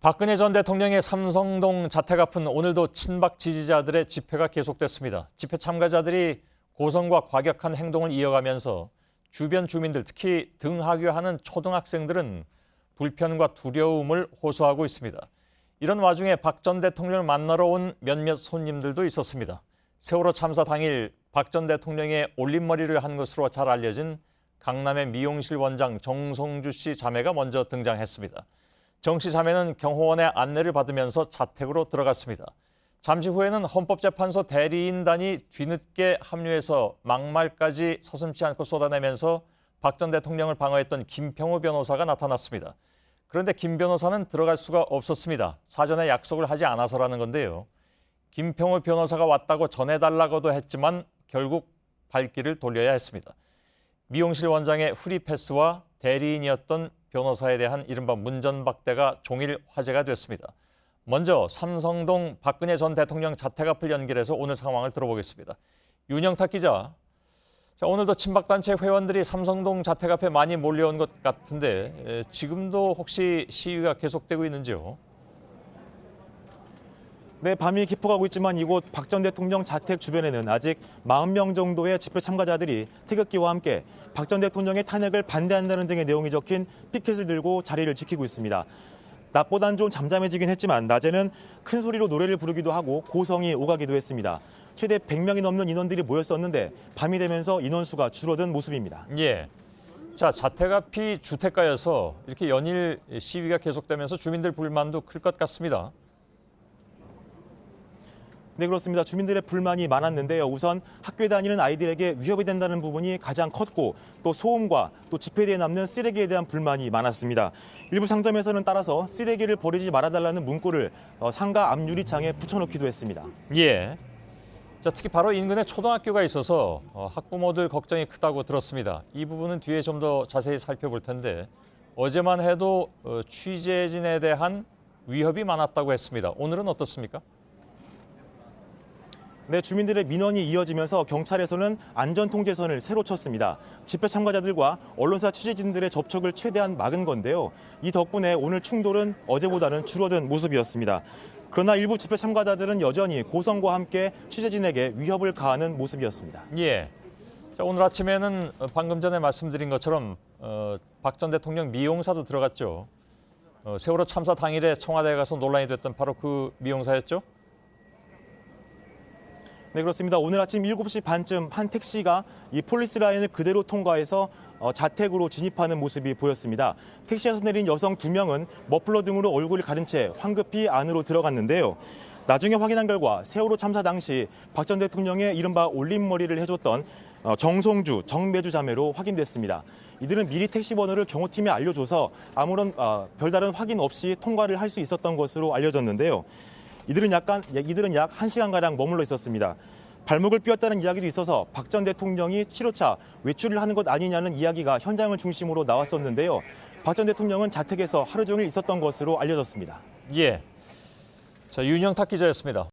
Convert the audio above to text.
박근혜 전 대통령의 삼성동 자택 앞은 오늘도 친박 지지자들의 집회가 계속됐습니다. 집회 참가자들이 고성과 과격한 행동을 이어가면서 주변 주민들, 특히 등하교하는 초등학생들은 불편과 두려움을 호소하고 있습니다. 이런 와중에 박 전 대통령을 만나러 온 몇몇 손님들도 있었습니다. 세월호 참사 당일 박 전 대통령의 올림머리를 한 것으로 잘 알려진 강남의 미용실 원장 정성주 씨 자매가 먼저 등장했습니다. 정 씨 자매는 경호원의 안내를 받으면서 자택으로 들어갔습니다. 잠시 후에는 헌법재판소 대리인단이 뒤늦게 합류해서 막말까지 서슴지 않고 쏟아내면서 박 전 대통령을 방어했던 김평우 변호사가 나타났습니다. 그런데 김 변호사는 들어갈 수가 없었습니다. 사전에 약속을 하지 않아서라는 건데요. 김평우 변호사가 왔다고 전해달라고도 했지만 결국 발길을 돌려야 했습니다. 미용실 원장의 프리패스와 대리인이었던 변호사에 대한 이른바 문전박대가 종일 화제가 됐습니다. 먼저 삼성동 박근혜 전 대통령 자택 앞을 연결해서 오늘 상황을 들어보겠습니다. 윤영탁 기자, 오늘도 친박단체 회원들이 삼성동 자택 앞에 많이 몰려온 것 같은데 지금도 혹시 시위가 계속되고 있는지요? 네, 밤이 깊어가고 있지만 이곳 박 전 대통령 자택 주변에는 아직 40명 정도의 집회 참가자들이 태극기와 함께 박 전 대통령의 탄핵을 반대한다는 등의 내용이 적힌 피켓을 들고 자리를 지키고 있습니다. 낮보단 좀 잠잠해지긴 했지만 낮에는 큰 소리로 노래를 부르기도 하고 고성이 오가기도 했습니다. 최대 100명이 넘는 인원들이 모였었는데 밤이 되면서 인원수가 줄어든 모습입니다. 예. 자, 자택 앞이 주택가여서 이렇게 연일 시위가 계속되면서 주민들 불만도 클 것 같습니다. 네, 그렇습니다. 주민들의 불만이 많았는데요. 우선 학교에 다니는 아이들에게 위협이 된다는 부분이 가장 컸고 또 소음과 또 집회대에 남는 쓰레기에 대한 불만이 많았습니다. 일부 상점에서는 따라서 쓰레기를 버리지 말아달라는 문구를 상가 앞 유리창에 붙여놓기도 했습니다. 예. 자, 특히 바로 인근에 초등학교가 있어서 학부모들 걱정이 크다고 들었습니다. 이 부분은 뒤에 좀 더 자세히 살펴볼 텐데 어제만 해도 취재진에 대한 위협이 많았다고 했습니다. 오늘은 어떻습니까? 네, 주민들의 민원이 이어지면서 경찰에서는 안전통제선을 새로 쳤습니다. 집회 참가자들과 언론사 취재진들의 접촉을 최대한 막은 건데요. 이 덕분에 오늘 충돌은 어제보다는 줄어든 모습이었습니다. 그러나 일부 집회 참가자들은 여전히 고성과 함께 취재진에게 위협을 가하는 모습이었습니다. 예. 자, 오늘 아침에는 방금 전에 말씀드린 것처럼 박 전 대통령 미용사도 들어갔죠. 세월호 참사 당일에 청와대에 가서 논란이 됐던 바로 그 미용사였죠? 네, 그렇습니다. 오늘 아침 7시 반쯤 한 택시가 이 폴리스 라인을 그대로 통과해서 자택으로 진입하는 모습이 보였습니다. 택시에서 내린 여성 2명은 머플러 등으로 얼굴을 가린 채 황급히 안으로 들어갔는데요. 나중에 확인한 결과 세월호 참사 당시 박 전 대통령의 이른바 올림머리를 해줬던 정성주, 정매주 자매로 확인됐습니다. 이들은 미리 택시 번호를 경호팀에 알려줘서 아무런 별다른 확인 없이 통과를 할 수 있었던 것으로 알려졌는데요. 이들은 약 1시간가량 머물러 있었습니다. 발목을 삐었다는 이야기도 있어서 박 전 대통령이 7호차 외출을 하는 것 아니냐는 이야기가 현장을 중심으로 나왔었는데요. 박 전 대통령은 자택에서 하루 종일 있었던 것으로 알려졌습니다. 예. 자, 윤영탁 기자였습니다.